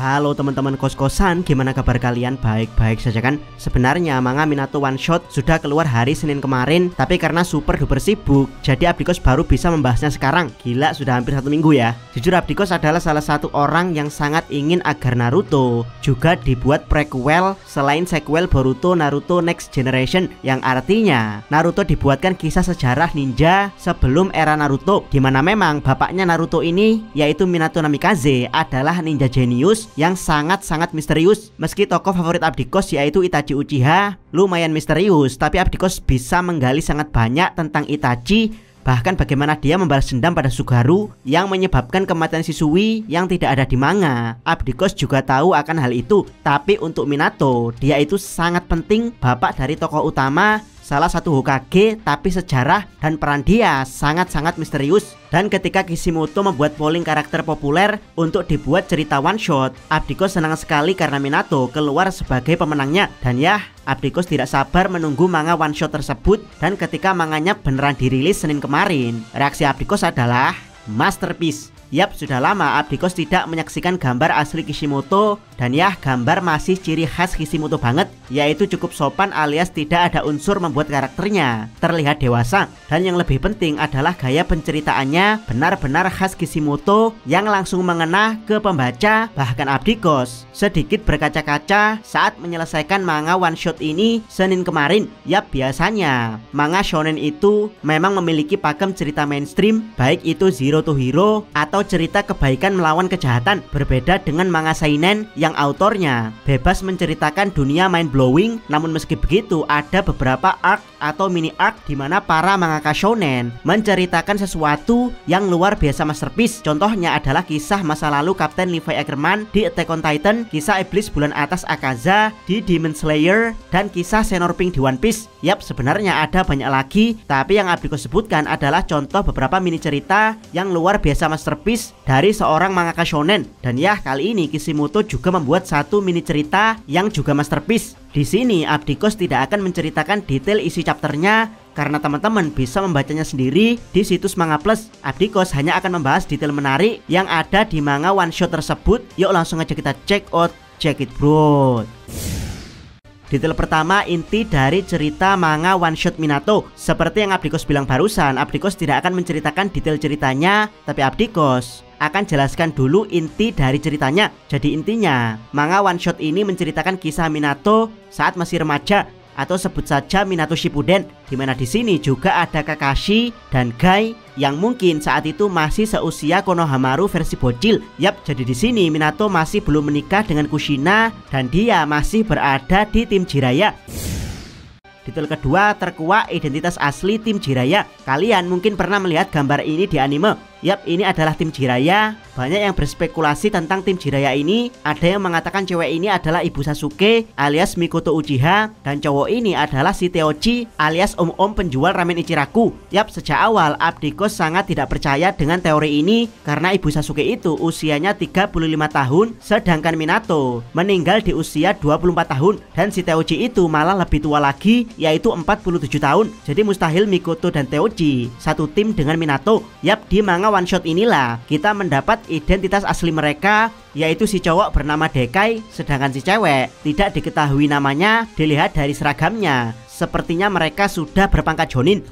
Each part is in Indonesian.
Halo teman-teman kos-kosan, gimana kabar kalian? Baik-baik saja kan? Sebenarnya manga Minato One Shot sudah keluar hari Senin kemarin, tapi karena super duper sibuk, jadi Abdikos baru bisa membahasnya sekarang. Gila, sudah hampir 1 minggu ya. Jujur Abdikos adalah salah satu orang yang sangat ingin agar Naruto juga dibuat prequel selain sequel Boruto Naruto Next Generation, yang artinya Naruto dibuatkan kisah sejarah ninja sebelum era Naruto, dimana memang bapaknya Naruto ini, yaitu Minato Namikaze, adalah ninja jenius yang sangat-sangat misterius. Meski tokoh favorit Abdikos yaitu Itachi Uchiha lumayan misterius, tapi Abdikos bisa menggali sangat banyak tentang Itachi, bahkan bagaimana dia membalas dendam pada Sugaru yang menyebabkan kematian Shisui yang tidak ada di manga. Abdikos juga tahu akan hal itu. Tapi untuk Minato, dia itu sangat penting, bapak dari tokoh utama, salah satu Hokage, tapi sejarah dan peran dia sangat-sangat misterius. Dan ketika Kishimoto membuat polling karakter populer untuk dibuat cerita one shot, Abdikos senang sekali karena Minato keluar sebagai pemenangnya. Dan ya, Abdikos tidak sabar menunggu manga one shot tersebut. Dan ketika manganya beneran dirilis Senin kemarin, reaksi Abdikos adalah masterpiece. Yap, sudah lama Abdikos tidak menyaksikan gambar asli Kishimoto. Dan ya, gambar masih ciri khas Kishimoto banget, yaitu cukup sopan alias tidak ada unsur membuat karakternya terlihat dewasa. Dan yang lebih penting adalah gaya penceritaannya benar-benar khas Kishimoto yang langsung mengena ke pembaca. Bahkan Abdikos sedikit berkaca-kaca saat menyelesaikan manga one shot ini Senin kemarin. Yap, biasanya manga shonen itu memang memiliki pakem cerita mainstream, baik itu Zero to Hero atau cerita kebaikan melawan kejahatan. Berbeda dengan manga seinen yang autornya bebas menceritakan dunia mind blowing. Namun meski begitu, ada beberapa arc atau mini arc di mana para mangaka shonen menceritakan sesuatu yang luar biasa masterpiece. Contohnya adalah kisah masa lalu Kapten Levi Ackerman di Attack on Titan, kisah iblis bulan atas Akaza di Demon Slayer, dan kisah Senor Pink di One Piece. Yap, sebenarnya ada banyak lagi, tapi yang Abdikos sebutkan adalah contoh beberapa mini cerita yang luar biasa masterpiece dari seorang mangaka shonen. Dan ya, kali ini Kishimoto juga membuat satu mini cerita yang juga masterpiece. Di sini Abdikos tidak akan menceritakan detail isi chapternya karena teman-teman bisa membacanya sendiri di situs Manga Plus. Abdikos hanya akan membahas detail menarik yang ada di manga one shot tersebut. Yuk langsung aja kita check it bro. Detail pertama, inti dari cerita manga one shot Minato. Seperti yang Abdikos bilang barusan, Abdikos tidak akan menceritakan detail ceritanya, tapi Abdikos akan jelaskan dulu inti dari ceritanya. Jadi intinya, manga one shot ini menceritakan kisah Minato saat masih remaja, atau sebut saja Minato Shippuden, dimana di sini juga ada Kakashi dan Gai yang mungkin saat itu masih seusia Konohamaru versi bocil. Yap, jadi di sini Minato masih belum menikah dengan Kushina dan dia masih berada di tim Jiraiya. Detail kedua, terkuak identitas asli tim Jiraiya. Kalian mungkin pernah melihat gambar ini di anime. Yap, ini adalah tim Jiraiya. Banyak yang berspekulasi tentang tim Jiraiya ini. Ada yang mengatakan cewek ini adalah ibu Sasuke alias Mikoto Uchiha, dan cowok ini adalah si Teoji alias om-om penjual ramen Ichiraku. Yap, sejak awal Abdikos sangat tidak percaya dengan teori ini karena ibu Sasuke itu usianya 35 tahun, sedangkan Minato meninggal di usia 24 tahun, dan si Teoji itu malah lebih tua lagi, yaitu 47 tahun. Jadi mustahil Mikoto dan Teoji satu tim dengan Minato. Yap, di manga one shot inilah kita mendapat identitas asli mereka, yaitu si cowok bernama Dekai, sedangkan si cewek tidak diketahui namanya. Dilihat dari seragamnya, sepertinya mereka sudah berpangkat jonin.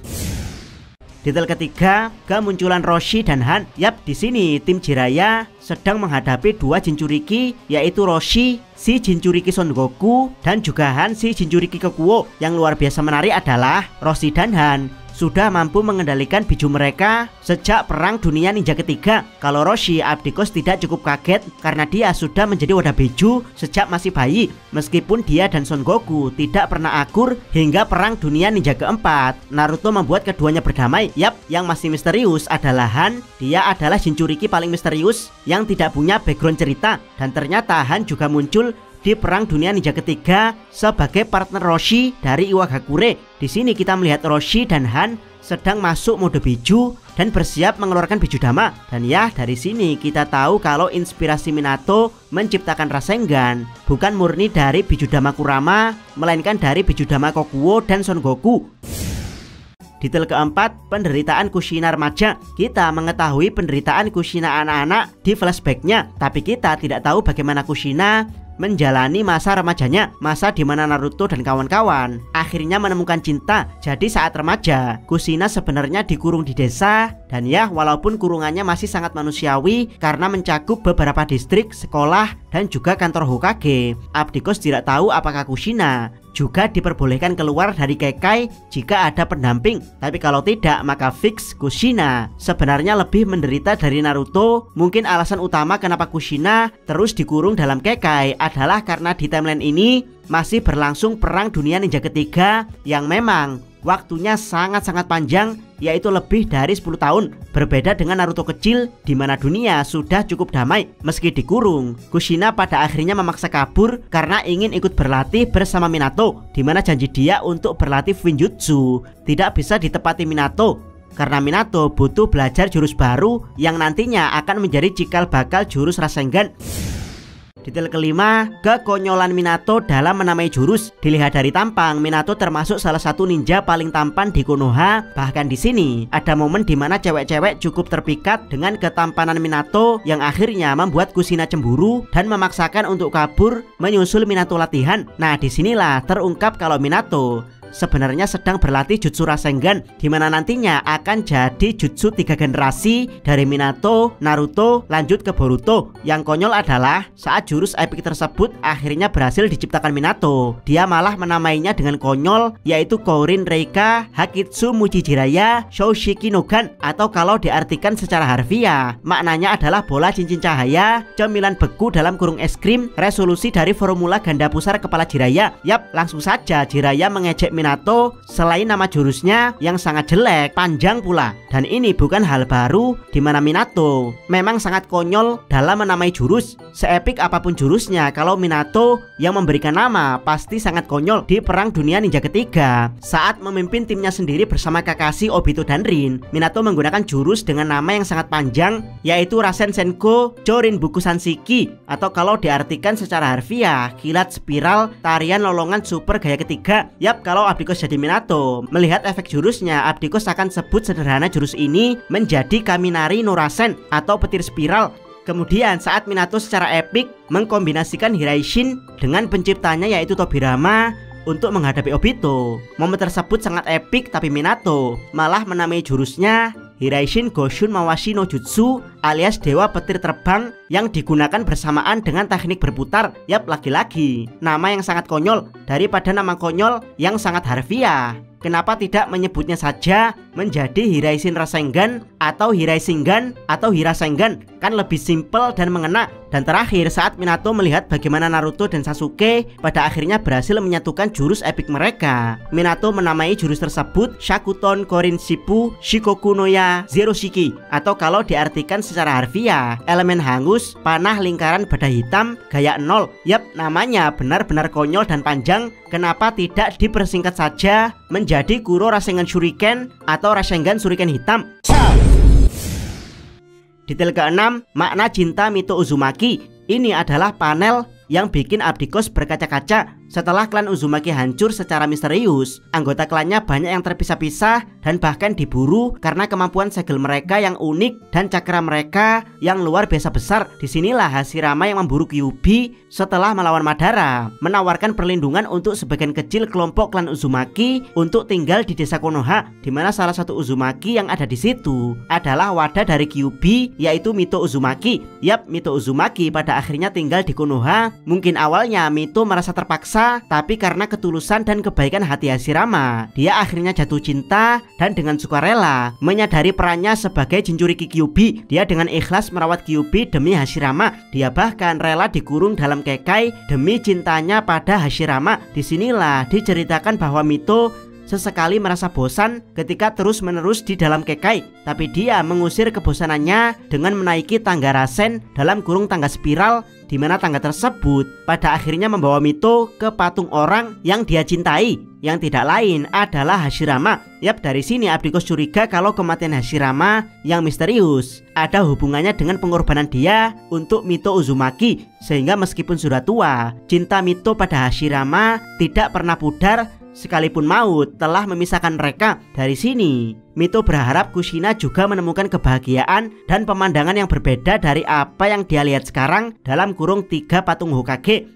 Detail ketiga, kemunculan Roshi dan Han. Yap, di sini tim Jiraiya sedang menghadapi dua Jinchuriki, yaitu Roshi si Jinchuriki Son Goku dan juga Han si Jinchuriki Kekuo. Yang luar biasa menarik adalah Roshi dan Han sudah mampu mengendalikan biju mereka sejak Perang Dunia Ninja ketiga. Kalau Roshi, Abdikos tidak cukup kaget karena dia sudah menjadi wadah biju sejak masih bayi. Meskipun dia dan Son Goku tidak pernah akur hingga Perang Dunia Ninja keempat, Naruto membuat keduanya berdamai. Yap, yang masih misterius adalah Han. Dia adalah Jinchuriki paling misterius yang tidak punya background cerita, dan ternyata Han juga muncul di Perang Dunia Ninja ketiga sebagai partner Roshi dari Iwagakure. Di sini kita melihat Roshi dan Han sedang masuk mode biju dan bersiap mengeluarkan Bijudama. Dan ya, dari sini kita tahu kalau inspirasi Minato menciptakan Rasengan bukan murni dari Bijudama Kurama, melainkan dari Bijudama Kokuo dan Son Goku. Detail keempat, penderitaan Kushina remaja. Kita mengetahui penderitaan Kushina anak-anak di flashbacknya, tapi kita tidak tahu bagaimana Kushina menjalani masa remajanya, masa di mana Naruto dan kawan-kawan akhirnya menemukan cinta. Jadi saat remaja, Kushina sebenarnya dikurung di desa, dan ya walaupun kurungannya masih sangat manusiawi karena mencakup beberapa distrik, sekolah, dan juga kantor Hokage. Abdikos tidak tahu apakah Kushina juga diperbolehkan keluar dari Kekai jika ada pendamping. Tapi kalau tidak, maka fix Kushina sebenarnya lebih menderita dari Naruto. Mungkin alasan utama kenapa Kushina terus dikurung dalam Kekai adalah karena di timeline ini masih berlangsung perang dunia ninja ketiga yang memang waktunya sangat-sangat panjang, yaitu lebih dari 10 tahun. Berbeda dengan Naruto kecil di mana dunia sudah cukup damai. Meski dikurung, Kushina pada akhirnya memaksa kabur karena ingin ikut berlatih bersama Minato, di mana janji dia untuk berlatih Fuinjutsu tidak bisa ditepati Minato karena Minato butuh belajar jurus baru yang nantinya akan menjadi cikal bakal jurus Rasengan. Detail kelima, kekonyolan Minato dalam menamai jurus. Dilihat dari tampang, Minato termasuk salah satu ninja paling tampan di Konoha. Bahkan di sini ada momen di mana cewek-cewek cukup terpikat dengan ketampanan Minato yang akhirnya membuat Kushina cemburu dan memaksakan untuk kabur menyusul Minato latihan. Nah, disinilah terungkap kalau Minato sebenarnya sedang berlatih jutsu Rasengan, di mana nantinya akan jadi jutsu 3 generasi dari Minato, Naruto, lanjut ke Boruto. Yang konyol adalah saat jurus epic tersebut akhirnya berhasil diciptakan Minato, dia malah menamainya dengan konyol, yaitu Kourin Reika Hakitsu Muji Jiraiya Shoushiki no Gan, atau kalau diartikan secara harfiah maknanya adalah bola cincin cahaya, cemilan beku dalam kurung es krim, resolusi dari formula ganda pusar kepala Jiraiya. Yap, langsung saja Jiraiya mengejek Minato selain nama jurusnya yang sangat jelek, panjang pula. Dan ini bukan hal baru di mana Minato memang sangat konyol dalam menamai jurus. Seepik apapun jurusnya, kalau Minato yang memberikan nama pasti sangat konyol. Di perang dunia ninja ketiga, saat memimpin timnya sendiri bersama Kakashi, Obito, dan Rin, Minato menggunakan jurus dengan nama yang sangat panjang, yaitu Rasen Senko Chorinbuku Sanshiki, atau kalau diartikan secara harfiah kilat spiral tarian lolongan super gaya ketiga. Yap, kalau Abdikos jadi Minato, melihat efek jurusnya, Abdikos akan sebut sederhana jurus ini menjadi Kaminari no Rasen atau petir spiral. Kemudian saat Minato secara epik mengkombinasikan Hiraishin dengan penciptanya yaitu Tobirama untuk menghadapi Obito. Momen tersebut sangat epik, tapi Minato malah menamai jurusnya Hiraishin Goshun Mawashi no Jutsu alias Dewa Petir Terbang yang digunakan bersamaan dengan teknik berputar. Yap, lagi-lagi nama yang sangat konyol daripada nama konyol yang sangat harfiah. Kenapa tidak menyebutnya saja menjadi Hiraishin Rasengan atau Hiraishingan atau Hirasengan? Kan lebih simpel dan mengena. Dan terakhir, saat Minato melihat bagaimana Naruto dan Sasuke pada akhirnya berhasil menyatukan jurus epik mereka, Minato menamai jurus tersebut Shakuton Korin Shippu Shikoku no Ya Zero Shiki, atau kalau diartikan secara harfiah elemen hangus panah lingkaran badai hitam gaya 0. Yap, namanya benar-benar konyol dan panjang. Kenapa tidak dipersingkat saja menjadi Kuro Rasengan Shuriken atau Rasengan Shuriken hitam? Detail keenam, makna cinta Mito Uzumaki. Ini adalah panel yang bikin Abdikos berkaca-kaca. Setelah klan Uzumaki hancur secara misterius, anggota klannya banyak yang terpisah-pisah dan bahkan diburu karena kemampuan segel mereka yang unik dan cakra mereka yang luar biasa besar. Disinilah Hashirama yang memburu Kyuubi setelah melawan Madara, menawarkan perlindungan untuk sebagian kecil kelompok klan Uzumaki untuk tinggal di desa Konoha, di mana salah satu Uzumaki yang ada di situ adalah wadah dari Kyuubi, yaitu Mito Uzumaki. Yap, Mito Uzumaki pada akhirnya tinggal di Konoha. Mungkin awalnya Mito merasa terpaksa, tapi karena ketulusan dan kebaikan hati Hashirama, dia akhirnya jatuh cinta dan dengan sukarela menyadari perannya sebagai Jinchuriki Kyuubi. Dia dengan ikhlas merawat Kyuubi demi Hashirama. Dia bahkan rela dikurung dalam Kekai demi cintanya pada Hashirama. Disinilah diceritakan bahwa Mito sesekali merasa bosan ketika terus-menerus di dalam Kekai, tapi dia mengusir kebosanannya dengan menaiki tangga Rasen dalam kurung tangga spiral di mana tangga tersebut pada akhirnya membawa Mito ke patung orang yang dia cintai, yang tidak lain adalah Hashirama. Yap, dari sini Abdikos curiga kalau kematian Hashirama yang misterius ada hubungannya dengan pengorbanan dia untuk Mito Uzumaki, sehingga meskipun sudah tua, cinta Mito pada Hashirama tidak pernah pudar sekalipun maut telah memisahkan mereka. Dari sini Mito berharap Kushina juga menemukan kebahagiaan dan pemandangan yang berbeda dari apa yang dia lihat sekarang dalam kurung 3 patung Hokage.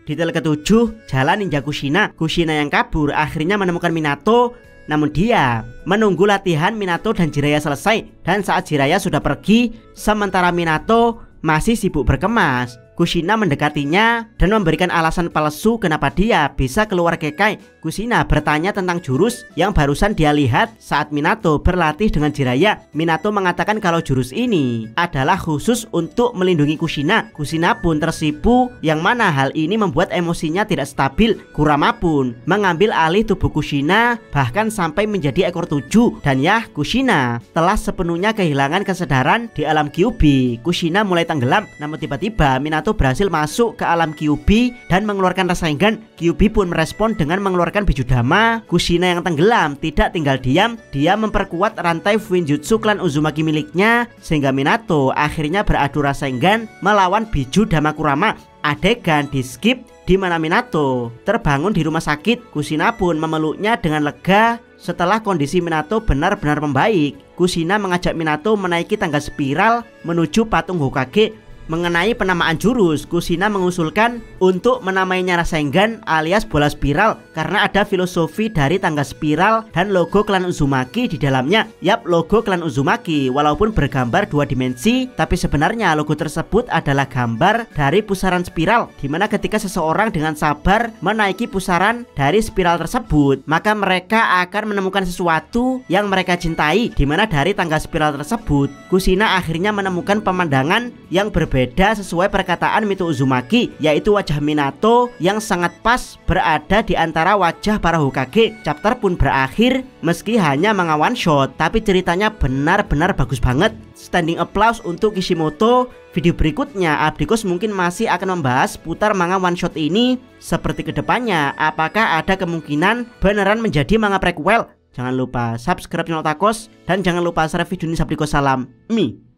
Detail ketujuh, jalan ninja Kushina. Kushina yang kabur akhirnya menemukan Minato, namun dia menunggu latihan Minato dan Jiraiya selesai. Dan saat Jiraiya sudah pergi, sementara Minato masih sibuk berkemas, Kushina mendekatinya dan memberikan alasan palsu kenapa dia bisa keluar Kekai. Kushina bertanya tentang jurus yang barusan dia lihat saat Minato berlatih dengan Jiraiya. Minato mengatakan kalau jurus ini adalah khusus untuk melindungi Kushina. Kushina pun tersipu, yang mana hal ini membuat emosinya tidak stabil. Kurama pun mengambil alih tubuh Kushina, bahkan sampai menjadi ekor 7. Dan ya, Kushina telah sepenuhnya kehilangan kesadaran di alam Kyuubi. Kushina mulai tenggelam, namun tiba-tiba Minato berhasil masuk ke alam Kyuubi dan mengeluarkan Rasengan. Kyuubi pun merespon dengan mengeluarkan biju dama. Kushina yang tenggelam tidak tinggal diam, dia memperkuat rantai Fuinjutsu klan Uzumaki miliknya, sehingga Minato akhirnya beradu Rasengan melawan biju dama Kurama. Adegan di skip di mana Minato terbangun di rumah sakit. Kushina pun memeluknya dengan lega. Setelah kondisi Minato benar-benar membaik, Kushina mengajak Minato menaiki tangga spiral menuju patung Hokage. Mengenai penamaan jurus, Kushina mengusulkan untuk menamainya Rasengan alias bola spiral karena ada filosofi dari tangga spiral dan logo klan Uzumaki di dalamnya. Yap, logo klan Uzumaki walaupun bergambar 2 dimensi, tapi sebenarnya logo tersebut adalah gambar dari pusaran spiral, dimana ketika seseorang dengan sabar menaiki pusaran dari spiral tersebut, maka mereka akan menemukan sesuatu yang mereka cintai, dimana dari tangga spiral tersebut Kushina akhirnya menemukan pemandangan yang berbeda sesuai perkataan Mito Uzumaki, yaitu wajah Minato yang sangat pas berada di antara wajah para Hokage. Chapter pun berakhir meski hanya manga one shot, tapi ceritanya benar-benar bagus banget. Standing applause untuk Kishimoto. Video berikutnya Abdikos mungkin masih akan membahas putar manga one shot ini seperti kedepannya, apakah ada kemungkinan beneran menjadi manga prequel. Jangan lupa subscribe channel Otakos dan jangan lupa share video ini. Abdikos salam Mi.